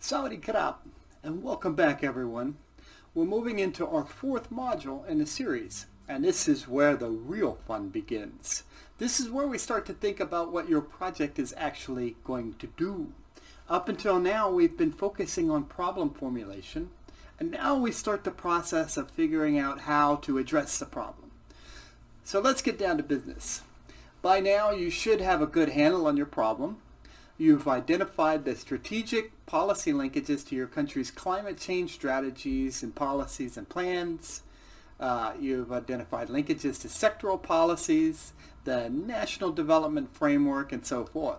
Sawadee krap, and welcome back everyone. We're moving into our fourth module in the series, and this is where the real fun begins. This is where we start to think about what your project is actually going to do. Up until now, we've been focusing on problem formulation, and now we start the process of figuring out how to address the problem. So let's get down to business. By now, you should have a good handle on your problem. You've identified the strategic policy linkages to your country's climate change strategies and policies and plans. You've identified linkages to sectoral policies, the national development framework, and so forth.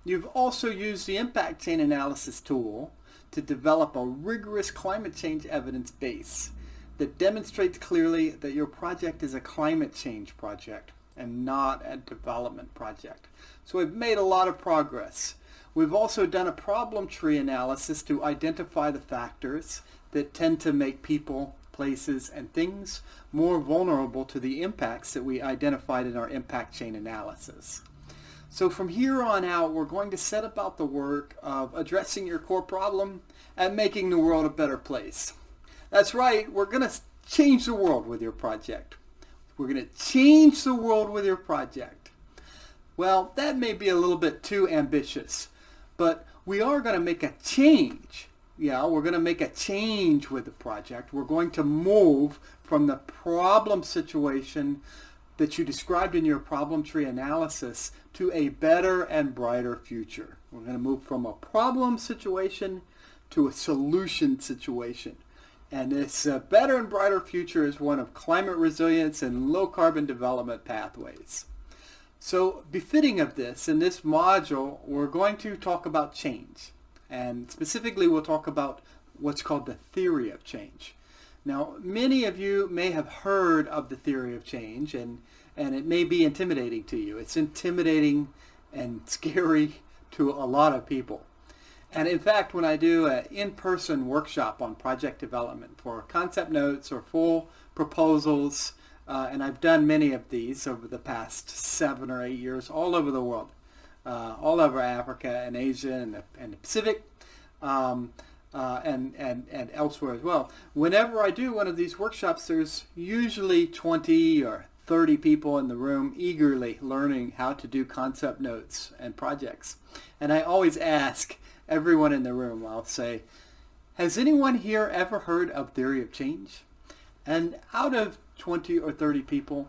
You've also used the impact chain analysis tool to develop a rigorous climate change evidence base that demonstrates clearly that your project is a climate change project and not a development project. So we've made a lot of progress. We've also done a problem tree analysis to identify the factors that tend to make people, places, and things more vulnerable to the impacts that we identified in our impact chain analysis. So from here on out, we're going to set about the work of addressing your core problem and making the world a better place. That's right, we're going to change the world with your project. We're going to change the world with your project. Well, that may be a little bit too ambitious, but we are going to make a change. Yeah, we're going to make a change with the project. We're going to move from the problem situation that you described in your problem tree analysis to a better and brighter future. We're going to move from a problem situation to a solution situation. And this better and brighter future is one of climate resilience and low carbon development pathways. So befitting of this, in this module, we're going to talk about change. And specifically, we'll talk about what's called the theory of change. Now, many of you may have heard of the theory of change, and it may be intimidating to you. It's intimidating and scary to a lot of people. And in fact, when I do an in-person workshop on project development for concept notes or full proposals, and I've done many of these over the past 7 or 8 years all over the world, all over Africa and Asia and the Pacific, and elsewhere as well. Whenever I do one of these workshops, there's usually 20 or 30 people in the room eagerly learning how to do concept notes and projects. And I always ask everyone in the room, I'll say, has anyone here ever heard of theory of change? And out of 20 or 30 people,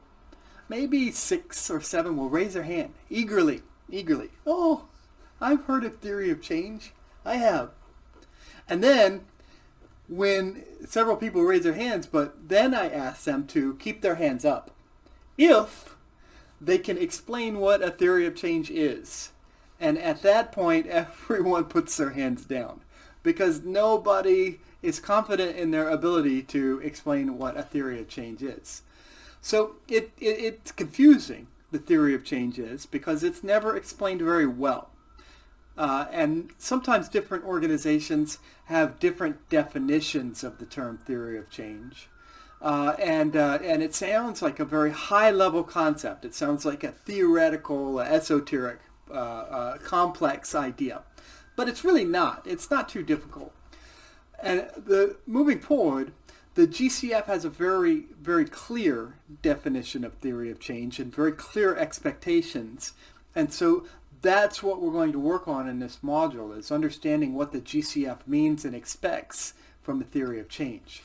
maybe 6 or 7 will raise their hand eagerly. Oh, I've heard of theory of change. I have. And then when several people raise their hands, but then I ask them to keep their hands up if they can explain what a theory of change is. And at that point, everyone puts their hands down because nobody is confident in their ability to explain what a theory of change is. So it's confusing, the theory of change is, because it's never explained very well. And sometimes different organizations have different definitions of the term theory of change. And it sounds like a very high-level concept. It sounds like a theoretical, esoteric, complex idea. But it's really not. It's not too difficult. And moving forward, the GCF has a very, very clear definition of theory of change and very clear expectations. And so that's what we're going to work on in this module, is understanding what the GCF means and expects from the theory of change.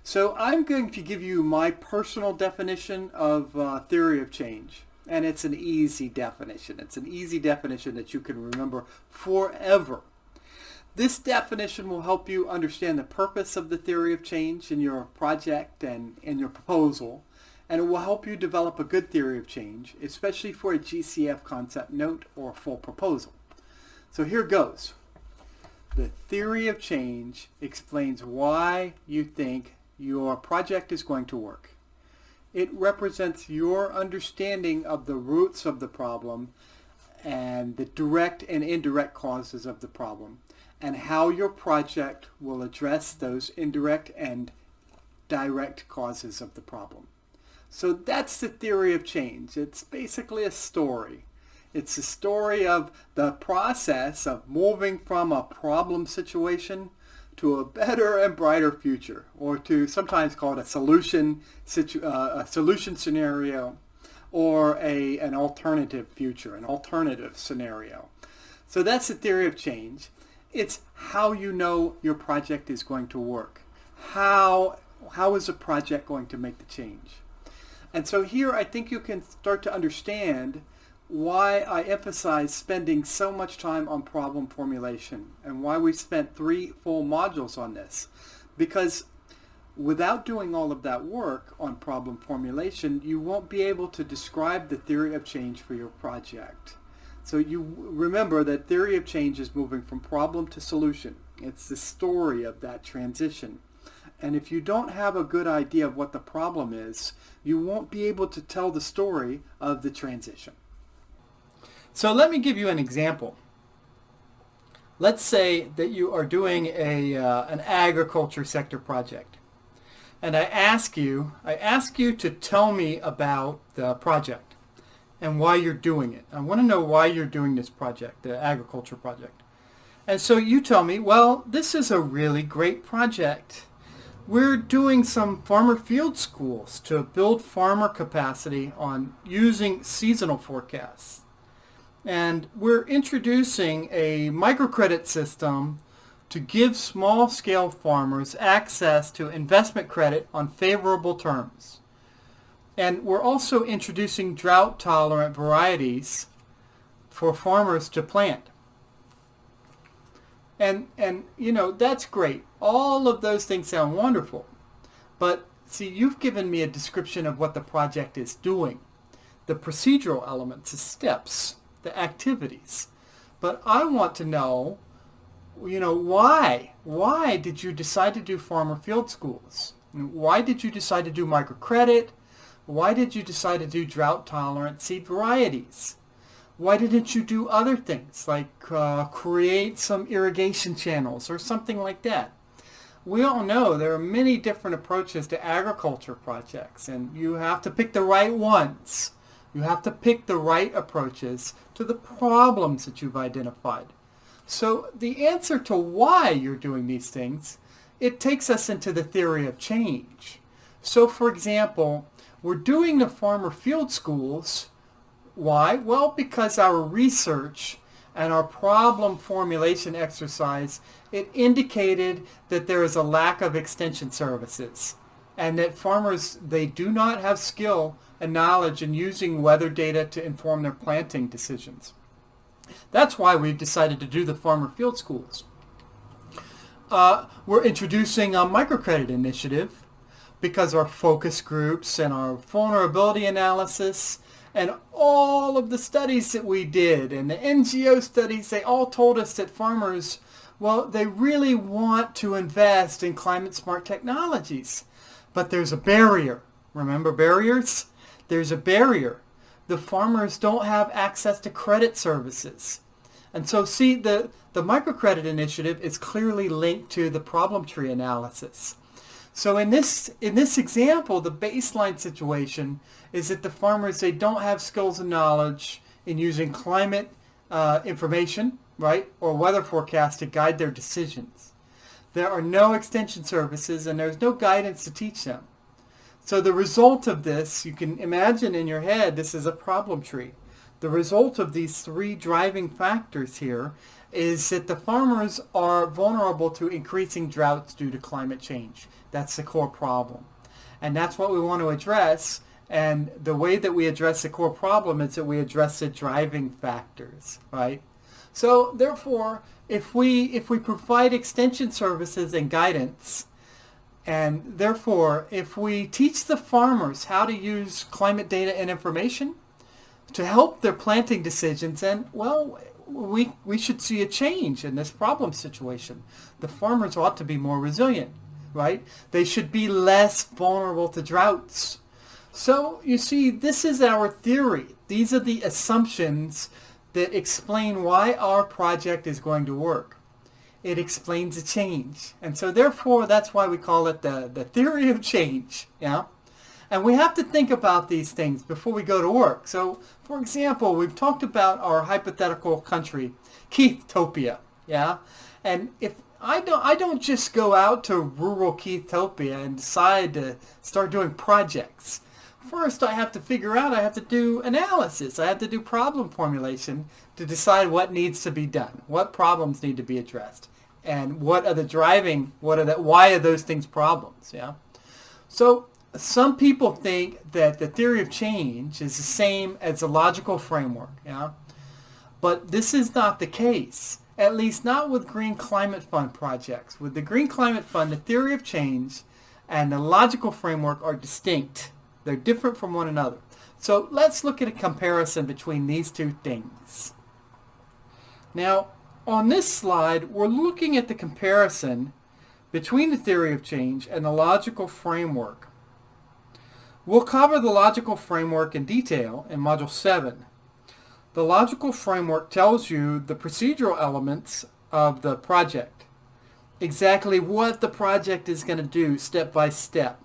So I'm going to give you my personal definition of theory of change. And it's an easy definition. It's an easy definition that you can remember forever. This definition will help you understand the purpose of the theory of change in your project and in your proposal. And it will help you develop a good theory of change, especially for a GCF concept note or a full proposal. So here goes. The theory of change explains why you think your project is going to work. It represents your understanding of the roots of the problem and the direct and indirect causes of the problem, and how your project will address those indirect and direct causes of the problem. So that's the theory of change. It's basically a story. It's the story of the process of moving from a problem situation to a better and brighter future, or to sometimes call it a solution scenario, or an alternative future, an alternative scenario. So that's the theory of change. It's how you know your project is going to work. How is a project going to make the change? And so here I think you can start to understand why I emphasize spending so much time on problem formulation and why we spent 3 full modules on this. Because without doing all of that work on problem formulation, you won't be able to describe the theory of change for your project. So you remember that theory of change is moving from problem to solution. It's the story of that transition. And if you don't have a good idea of what the problem is, you won't be able to tell the story of the transition. So let me give you an example. Let's say that you are doing an agriculture sector project. And I ask you to tell me about the project and why you're doing it. I want to know why you're doing this project, the agriculture project. And so you tell me, well, this is a really great project. We're doing some farmer field schools to build farmer capacity on using seasonal forecasts. And we're introducing a microcredit system to give small-scale farmers access to investment credit on favorable terms. And we're also introducing drought-tolerant varieties for farmers to plant. And you know, that's great. All of those things sound wonderful. But see, you've given me a description of what the project is doing, the procedural elements, the steps, the activities. But I want to know, you know, why? Why did you decide to do farmer field schools? Why did you decide to do microcredit? Why did you decide to do drought-tolerant seed varieties? Why didn't you do other things like create some irrigation channels or something like that? We all know there are many different approaches to agriculture projects, and you have to pick the right ones. You have to pick the right approaches to the problems that you've identified. So the answer to why you're doing these things, it takes us into the theory of change. So for example, we're doing the farmer field schools. Why? Well, because our research and our problem formulation exercise, it indicated that there is a lack of extension services and that farmers, they do not have skill and knowledge in using weather data to inform their planting decisions. That's why we've decided to do the farmer field schools. We're introducing a microcredit initiative because our focus groups and our vulnerability analysis and all of the studies that we did and the NGO studies, they all told us that farmers, well, they really want to invest in climate smart technologies. But there's a barrier. Remember barriers? There's a barrier. The farmers don't have access to credit services. And so see, the microcredit initiative is clearly linked to the problem tree analysis. So in this example, the baseline situation is that the farmers, they don't have skills and knowledge in using climate information, right, or weather forecasts to guide their decisions. There are no extension services and there's no guidance to teach them. So the result of this, you can imagine in your head, this is a problem tree. The result of these 3 driving factors here is that the farmers are vulnerable to increasing droughts due to climate change. That's the core problem. And that's what we want to address. And the way that we address the core problem is that we address the driving factors, right? So therefore, if we provide extension services and guidance, and therefore, if we teach the farmers how to use climate data and information to help their planting decisions, then, well, we should see a change in this problem situation. The farmers ought to be more resilient, right? They should be less vulnerable to droughts. So, you see, this is our theory. These are the assumptions that explain why our project is going to work. It explains a change. And so therefore, that's why we call it the theory of change. Yeah. And we have to think about these things before we go to work. So, for example, we've talked about our hypothetical country, Keithtopia, yeah? And if I don't just go out to rural Keithtopia and decide to start doing projects. First, I have to figure out, I have to do analysis. I have to do problem formulation to decide what needs to be done, what problems need to be addressed, and what are the driving, why are those things problems, yeah? So some people think that the theory of change is the same as the logical framework, yeah? But this is not the case, at least not with Green Climate Fund projects. With the Green Climate Fund, the theory of change and the logical framework are distinct. They're different from one another. So let's look at a comparison between these two things. Now, on this slide, we're looking at the comparison between the theory of change and the logical framework. We'll cover the logical framework in detail in Module 7. The logical framework tells you the procedural elements of the project, exactly what the project is going to do step by step.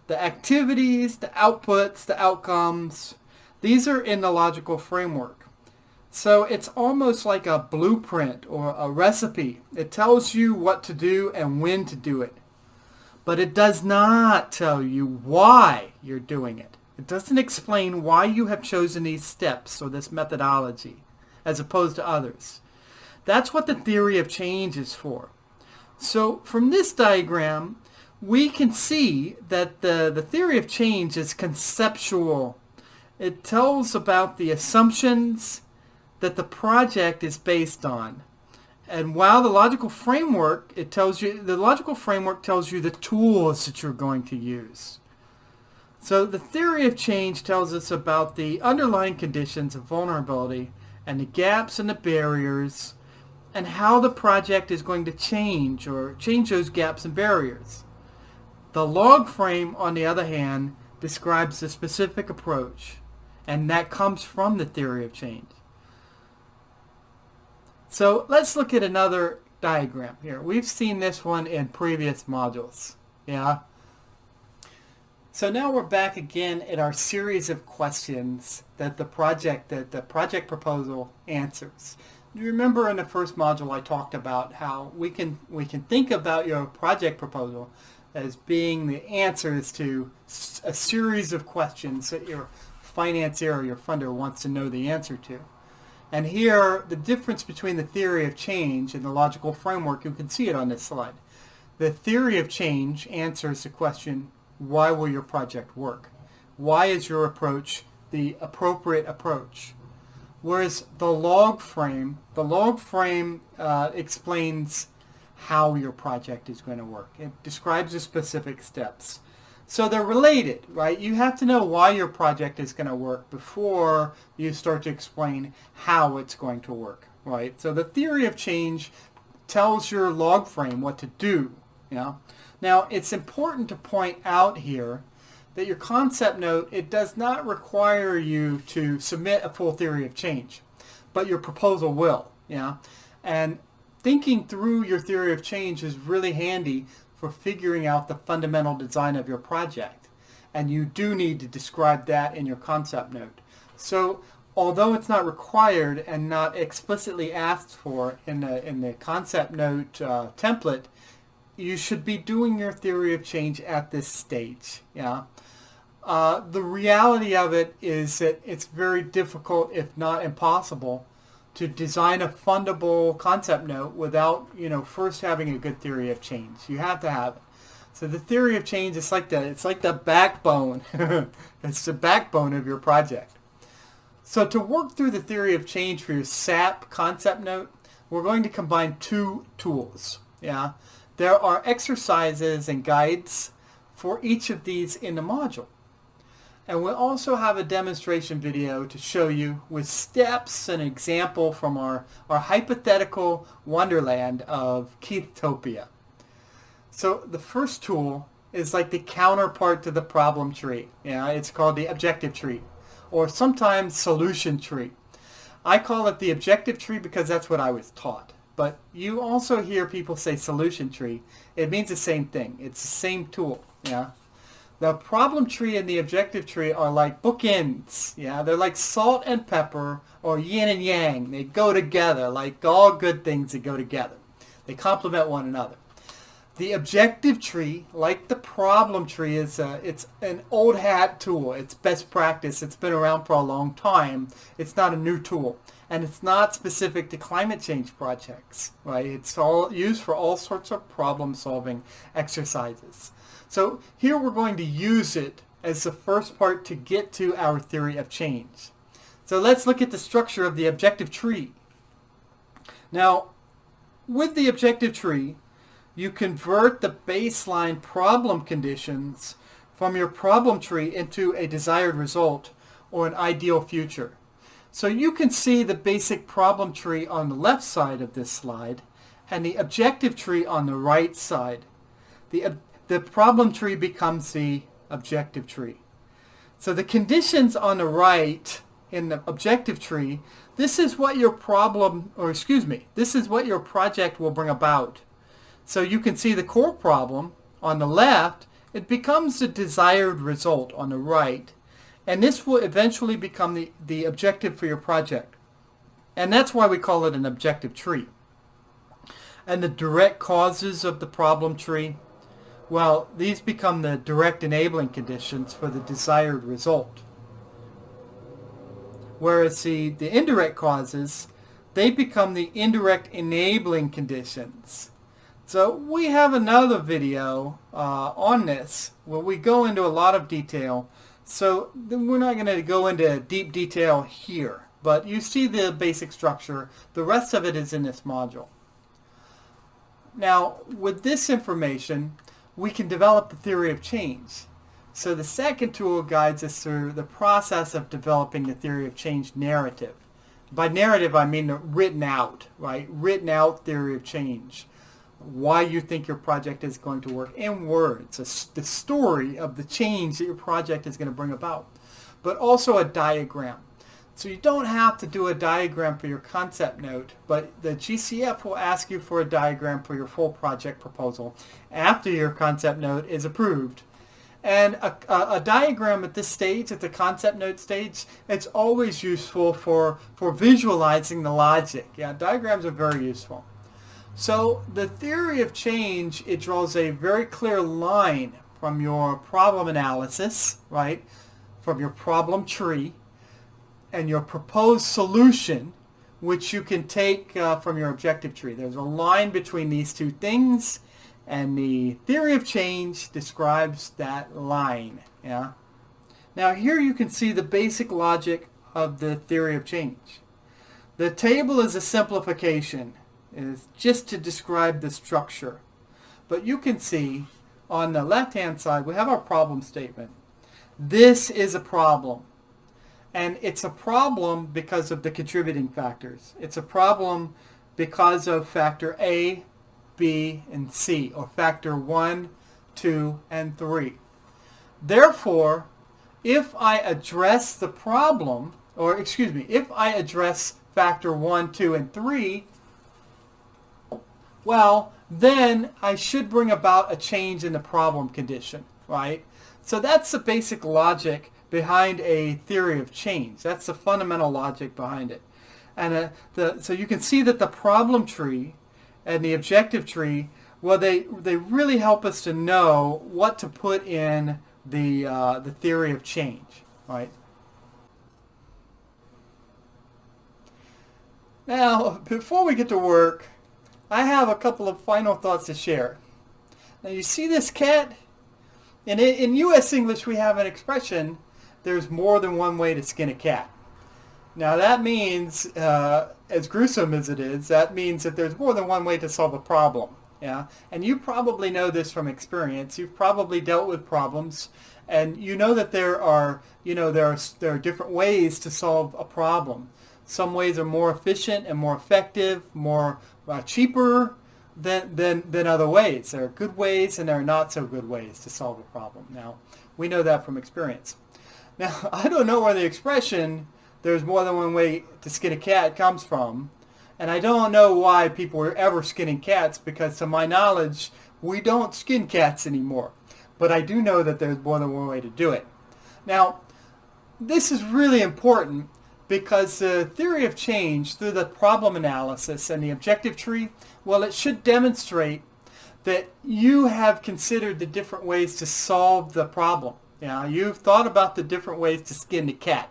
The activities, the outputs, the outcomes, these are in the logical framework. So it's almost like a blueprint or a recipe. It tells you what to do and when to do it. But it does not tell you why you're doing it. It doesn't explain why you have chosen these steps or this methodology as opposed to others. That's what the theory of change is for. So from this diagram, we can see that the theory of change is conceptual. It tells about the assumptions that the project is based on. And while the logical framework, the logical framework tells you the tools that you're going to use. So the theory of change tells us about the underlying conditions of vulnerability and the gaps and the barriers and how the project is going to change those gaps and barriers. The log frame, on the other hand, describes the specific approach, and that comes from the theory of change. So let's look at another diagram here. We've seen this one in previous modules. Yeah. So now we're back again at our series of questions that the project proposal answers. You remember in the first module I talked about how we can think about your project proposal as being the answers to a series of questions that your financier or your funder wants to know the answer to. And here, the difference between the theory of change and the logical framework, you can see it on this slide. The theory of change answers the question, why will your project work? Why is your approach the appropriate approach? Whereas the log frame explains how your project is going to work. It describes the specific steps. So they're related, right? You have to know why your project is going to work before you start to explain how it's going to work, right? So the theory of change tells your log frame what to do, you know? Now, it's important to point out here that your concept note, it does not require you to submit a full theory of change, but your proposal will, yeah? And thinking through your theory of change is really handy for figuring out the fundamental design of your project. And you do need to describe that in your concept note. So although it's not required and not explicitly asked for in the concept note template, you should be doing your theory of change at this stage. Yeah. The reality of it is that it's very difficult, if not impossible, to design a fundable concept note without, first having a good theory of change. You have to have it. So the theory of change is like the backbone. It's the backbone of your project. So to work through the theory of change for your SAP concept note, we're going to combine two tools. Yeah, there are exercises and guides for each of these in the module. And we'll also have a demonstration video to show you with steps and example from our hypothetical wonderland of Keithtopia. So the first tool is like the counterpart to the problem tree. Yeah, it's called the objective tree, or sometimes solution tree. I call it the objective tree because that's what I was taught. But you also hear people say solution tree. It means the same thing. It's the same tool. Yeah. The problem tree and the objective tree are like bookends. Yeah, they're like salt and pepper, or yin and yang. They go together, like all good things that go together. They complement one another. The objective tree, like the problem tree, it's an old hat tool. It's best practice. It's been around for a long time. It's not a new tool. And it's not specific to climate change projects, right? It's all used for all sorts of problem-solving exercises. So here we're going to use it as the first part to get to our theory of change. So let's look at the structure of the objective tree. Now, with the objective tree, you convert the baseline problem conditions from your problem tree into a desired result or an ideal future. So you can see the basic problem tree on the left side of this slide and the objective tree on the right side. The problem tree becomes the objective tree. So the conditions on the right in the objective tree, this is what your this is what your project will bring about. So you can see the core problem on the left, it becomes the desired result on the right. And this will eventually become the objective for your project. And that's why we call it an objective tree. And the direct causes of the problem tree, well, these become the direct enabling conditions for the desired result. Whereas the indirect causes, they become the indirect enabling conditions. So we have another video on this where we go into a lot of detail. So we're not going to go into deep detail here, but you see the basic structure. The rest of it is in this module. Now, with this information, we can develop the theory of change. So the second tool guides us through the process of developing the theory of change narrative. By narrative, I mean the written out, right? Written out theory of change. Why you think your project is going to work in words, the story of the change that your project is going to bring about, but also a diagram. So you don't have to do a diagram for your concept note, but the GCF will ask you for a diagram for your full project proposal after your concept note is approved. And a diagram at this stage, at the concept note stage, it's always useful for visualizing the logic. Yeah, diagrams are very useful. So the theory of change, it draws a very clear line from your problem analysis, right, from your problem tree, and your proposed solution, which you can take from your objective tree. There's a line between these two things, and the theory of change describes that line. Yeah. Now here you can see the basic logic of the theory of change. The table is a simplification. It is just to describe the structure. But you can see on the left-hand side, we have our problem statement. This is a problem. And it's a problem because of the contributing factors. It's a problem because of factor A, B, and C, or factor 1, 2, and 3. Therefore, if I address the problem, if I address factor 1, 2, and 3, well, then I should bring about a change in the problem condition, right? So that's the basic logic behind a theory of change. That's the fundamental logic behind it. And so you can see that the problem tree and the objective tree, well, they really help us to know what to put in the theory of change, right? Now, before we get to work, I have a couple of final thoughts to share. Now, you see this cat? In U.S. English, we have an expression, there's more than one way to skin a cat. Now, that means, as gruesome as it is, that means that there's more than one way to solve a problem. Yeah? And you probably know this from experience. You've probably dealt with problems, and you know that there are different ways to solve a problem. Some ways are more efficient and more effective, more cheaper than other ways. There are good ways and there are not so good ways to solve a problem. Now, we know that from experience. Now, I don't know where the expression, there's more than one way to skin a cat, comes from. And I don't know why people are ever skinning cats, because to my knowledge, we don't skin cats anymore. but I do know that there's more than one way to do it. Now, this is really important because the theory of change through the problem analysis and the objective tree, well, it should demonstrate that you have considered the different ways to solve the problem. You've thought about the different ways to skin the cat,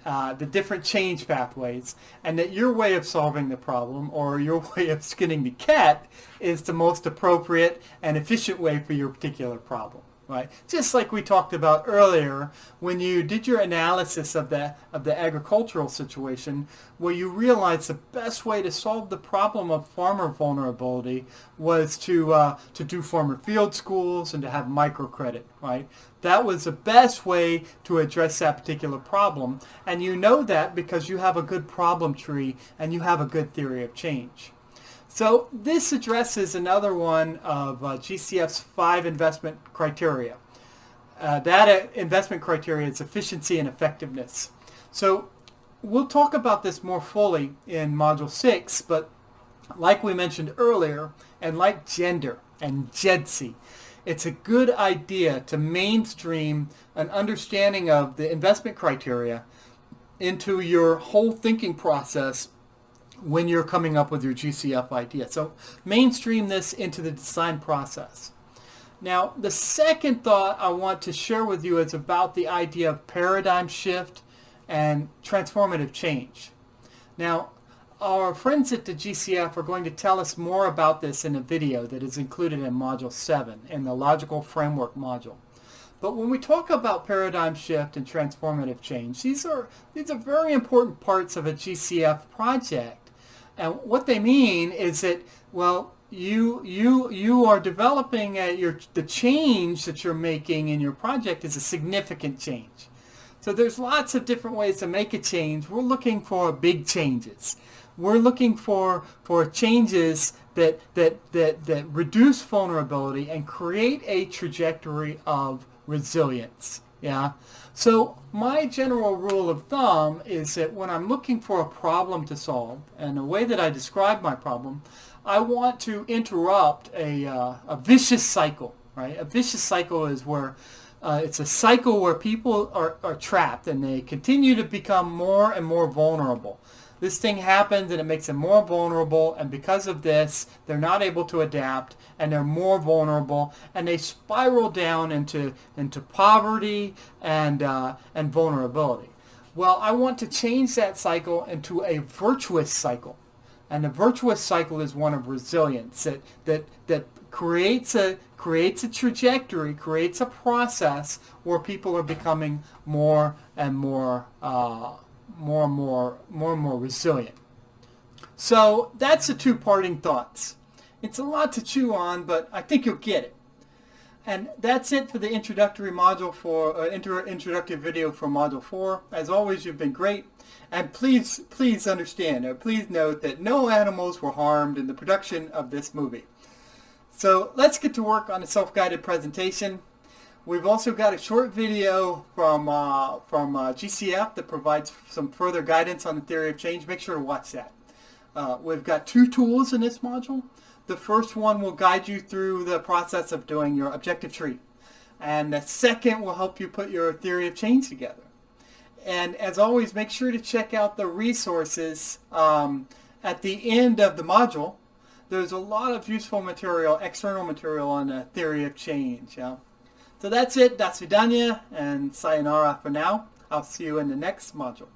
the different change pathways, and that your way of solving the problem or your way of skinning the cat is the most appropriate and efficient way for your particular problem. Right? Just like we talked about earlier when you did your analysis of the agricultural situation, where you realized the best way to solve the problem of farmer vulnerability was to do farmer field schools and to have microcredit. Right? That was the best way to address that particular problem, and you know that because you have a good problem tree and you have a good theory of change. So this addresses another one of GCF's 5 investment criteria. That investment criteria is efficiency and effectiveness. So we'll talk about this more fully in Module 6, but like we mentioned earlier, and like gender and GEDSI, it's a good idea to mainstream an understanding of the investment criteria into your whole thinking process when you're coming up with your GCF idea. So mainstream this into the design process. Now, the second thought I want to share with you is about the idea of paradigm shift and transformative change. Now, our friends at the GCF are going to tell us more about this in a video that is included in Module 7 in the Logical Framework module. But when we talk about paradigm shift and transformative change, these are very important parts of a GCF project. And what they mean is that, well, you are developing the change that you're making in your project is a significant change. So there's lots of different ways to make a change. We're looking for big changes. We're looking for changes that reduce vulnerability and create a trajectory of resilience. Yeah. So my general rule of thumb is that when I'm looking for a problem to solve, and the way that I describe my problem, I want to interrupt a vicious cycle. Right? A vicious cycle is where it's a cycle where people are trapped and they continue to become more and more vulnerable. This thing happens and it makes them more vulnerable, and because of this, they're not able to adapt and they're more vulnerable, and they spiral down into poverty and vulnerability. Well, I want to change that cycle into a virtuous cycle, and the virtuous cycle is one of resilience that creates a trajectory, creates a process where people are becoming more and more resilient. So that's the 2 parting thoughts. It's a lot to chew on, but I think you'll get it. And that's it for the introductory module for introductory video for Module 4. As always, you've been great. And please understand, or please note that no animals were harmed in the production of this movie. So let's get to work on a self-guided presentation. We've also got a short video from GCF that provides some further guidance on the theory of change. Make sure to watch that. We've got 2 tools in this module. The first one will guide you through the process of doing your objective tree. And the second will help you put your theory of change together. And as always, make sure to check out the resources at the end of the module. There's a lot of useful material, external material on the theory of change. Yeah? So that's it. Das vidanya and sayonara for now. I'll see you in the next module.